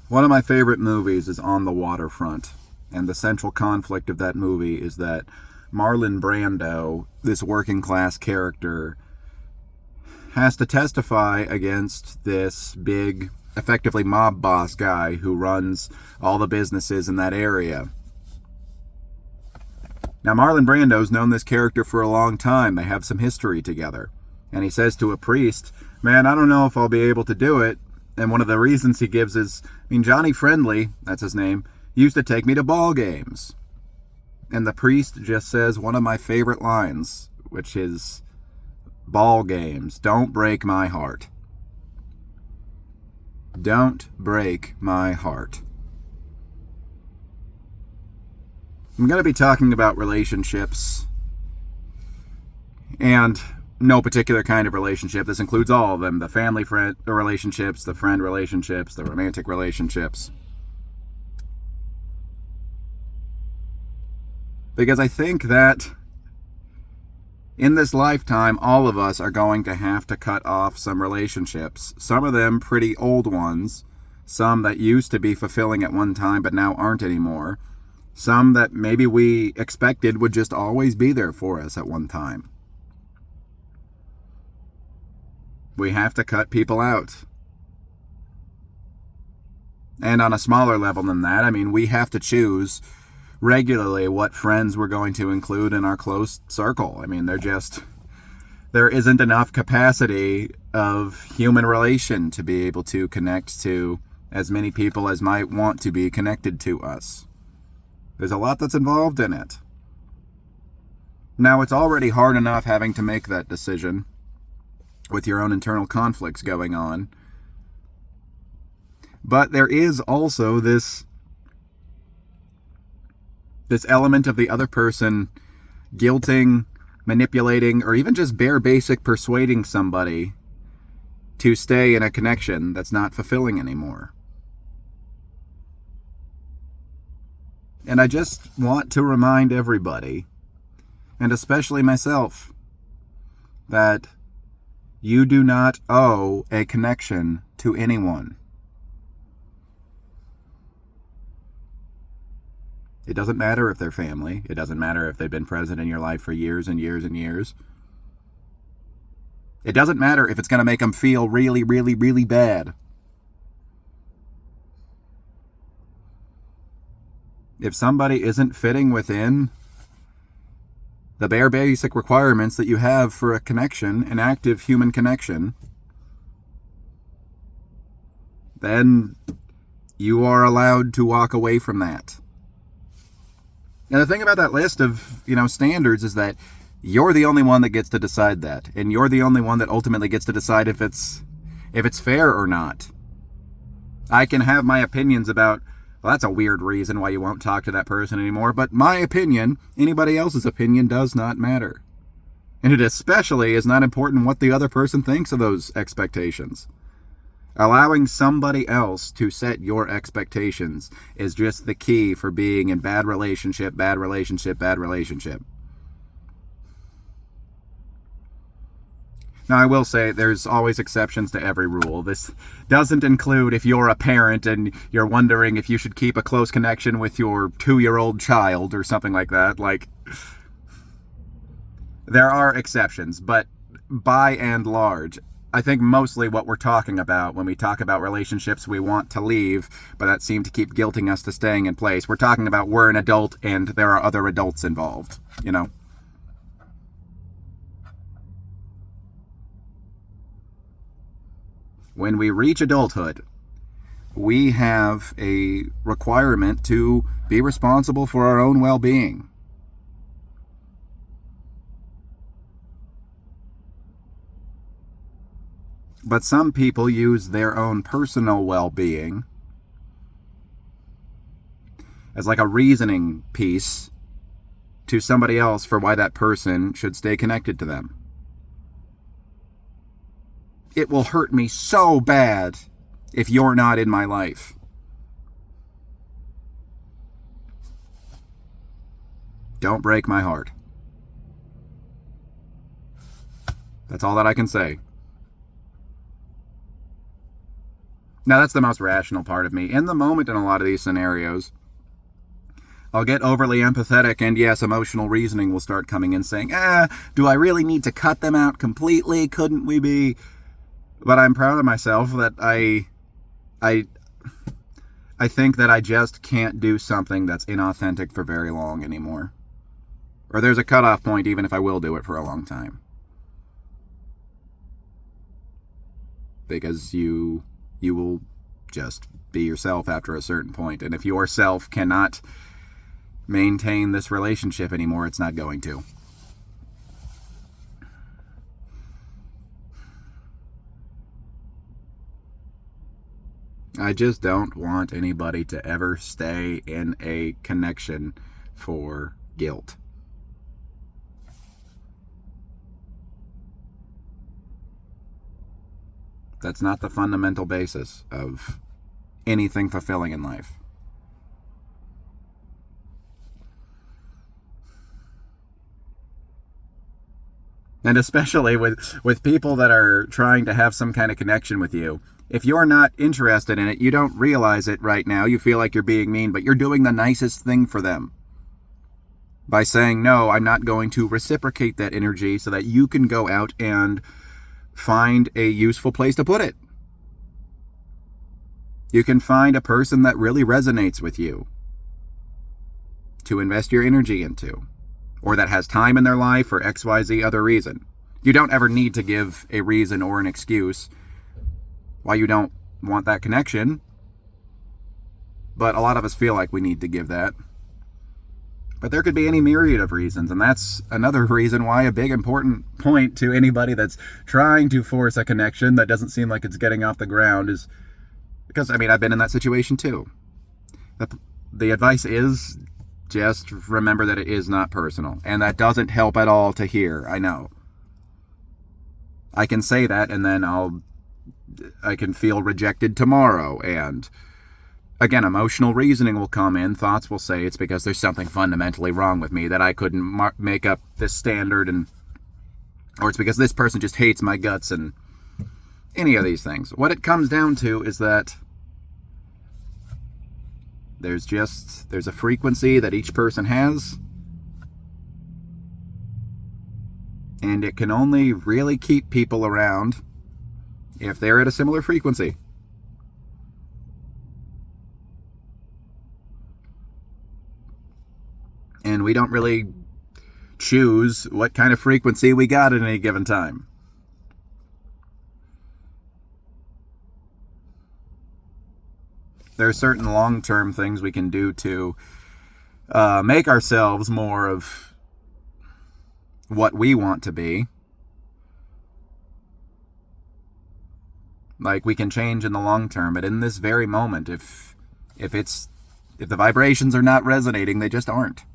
One of my favorite movies is On the Waterfront, and the central conflict of that movie is that Marlon Brando, this working class character, has to testify against this big, effectively mob boss guy who runs all the businesses in that area. Now, Marlon Brando's known this character for a long time. They have some history together. And he says to a priest, "Man, I don't know if I'll be able to do it." And one of the reasons he gives is, Johnny Friendly, that's his name, used to take me to ball games. And the priest just says one of my favorite lines, which is, "Ball games, don't break my heart. Don't break my heart." I'm going to be talking about relationships, and no particular kind of relationship. This includes all of them: the family friend relationships, the friend relationships, the romantic relationships. Because I think that in this lifetime, all of us are going to have to cut off some relationships. Some of them pretty old ones, some that used to be fulfilling at one time but now aren't anymore. Some that maybe we expected would just always be there for us at one time. We have to cut people out. And on a smaller level than that, we have to choose regularly what friends we're going to include in our close circle. There isn't enough capacity of human relation to be able to connect to as many people as might want to be connected to us. There's a lot that's involved in it. Now, it's already hard enough having to make that decision with your own internal conflicts going on. But there is also this element of the other person guilting, manipulating, or even just bare basic persuading somebody to stay in a connection that's not fulfilling anymore. And I just want to remind everybody, and especially myself, that you do not owe a connection to anyone. It doesn't matter if they're family. It doesn't matter if they've been present in your life for years and years and years. It doesn't matter if it's going to make them feel really, really, really bad. If somebody isn't fitting within the bare basic requirements that you have for a connection, an active human connection, then you are allowed to walk away from that. And the thing about that list of, standards is that you're the only one that gets to decide that. And you're the only one that ultimately gets to decide if it's fair or not. I can have my opinions about, well, that's a weird reason why you won't talk to that person anymore. But my opinion, anybody else's opinion, does not matter. And it especially is not important what the other person thinks of those expectations. Allowing somebody else to set your expectations is just the key for being in bad relationship, bad relationship, bad relationship. Now, I will say there's always exceptions to every rule. This doesn't include if you're a parent and you're wondering if you should keep a close connection with your 2-year-old child or something like that. There are exceptions, but by and large, I think mostly what we're talking about when we talk about relationships we want to leave, but that seem to keep guilting us to staying in place, we're talking about we're an adult and there are other adults involved, When we reach adulthood, we have a requirement to be responsible for our own well-being. But some people use their own personal well-being as like a reasoning piece to somebody else for why that person should stay connected to them. It will hurt me so bad if you're not in my life. Don't break my heart. That's all that I can say. Now, that's the most rational part of me. In the moment, in a lot of these scenarios, I'll get overly empathetic, and yes, emotional reasoning will start coming in saying, do I really need to cut them out completely? Couldn't we be? But I'm proud of myself that I think that I just can't do something that's inauthentic for very long anymore. Or there's a cutoff point, even if I will do it for a long time. Because you will just be yourself after a certain point. And if yourself cannot maintain this relationship anymore, it's not going to. I just don't want anybody to ever stay in a connection for guilt. That's not the fundamental basis of anything fulfilling in life. And especially with people that are trying to have some kind of connection with you. If you're not interested in it, you don't realize it right now. You feel like you're being mean, but you're doing the nicest thing for them by saying, no, I'm not going to reciprocate that energy so that you can go out and find a useful place to put it. You can find a person that really resonates with you to invest your energy into, or that has time in their life for XYZ other reason. You don't ever need to give a reason or an excuse why you don't want that connection, but a lot of us feel like we need to give that. But there could be any myriad of reasons, and that's another reason why a big important point to anybody that's trying to force a connection that doesn't seem like it's getting off the ground is because, I've been in that situation too. The advice is just remember that it is not personal, and that doesn't help at all to hear, I know. I can say that, and then I can feel rejected tomorrow, and again, emotional reasoning will come in. Thoughts will say it's because there's something fundamentally wrong with me, that I couldn't make up this standard, or it's because this person just hates my guts, and any of these things. What it comes down to is that there's a frequency that each person has, and it can only really keep people around if they're at a similar frequency. And we don't really choose what kind of frequency we got at any given time. There are certain long-term things we can do to make ourselves more of what we want to be. Like, we can change in the long term, but in this very moment, if the vibrations are not resonating, they just aren't.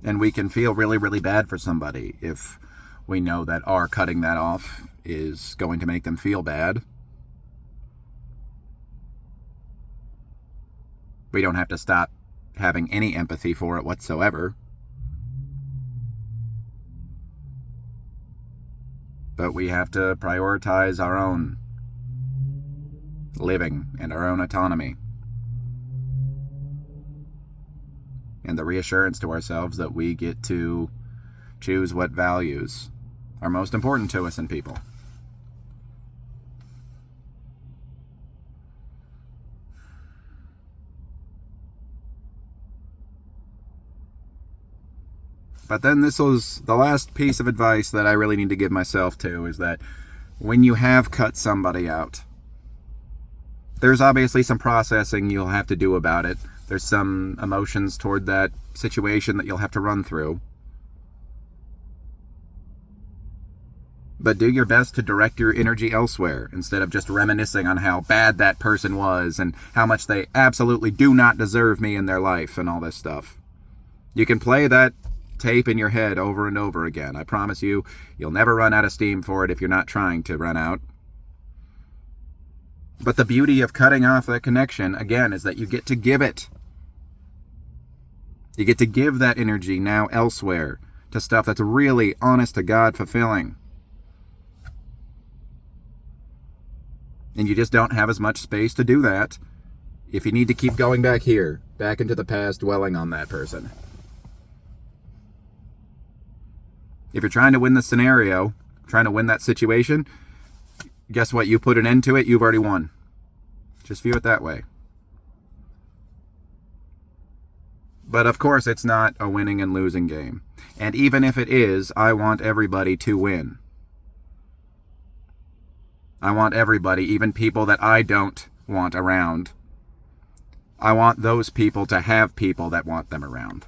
And we can feel really, really bad for somebody if we know that our cutting that off is going to make them feel bad. We don't have to stop having any empathy for it whatsoever. But we have to prioritize our own living and our own autonomy. And the reassurance to ourselves that we get to choose what values are most important to us in people. But then this was the last piece of advice that I really need to give myself to, is that when you have cut somebody out, there's obviously some processing you'll have to do about it. There's some emotions toward that situation that you'll have to run through. But do your best to direct your energy elsewhere instead of just reminiscing on how bad that person was and how much they absolutely do not deserve me in their life and all this stuff. You can play that tape in your head over and over again. I promise you, you'll never run out of steam for it if you're not trying to run out. But the beauty of cutting off that connection, again, is that you get to give it. You get to give that energy now elsewhere to stuff that's really honest to God fulfilling. And you just don't have as much space to do that if you need to keep going back here, back into the past, dwelling on that person. If you're trying to win the scenario, trying to win that situation, guess what? You put an end to it, you've already won. Just view it that way. But of course, it's not a winning and losing game. And even if it is, I want everybody to win. I want everybody, even people that I don't want around. I want those people to have people that want them around.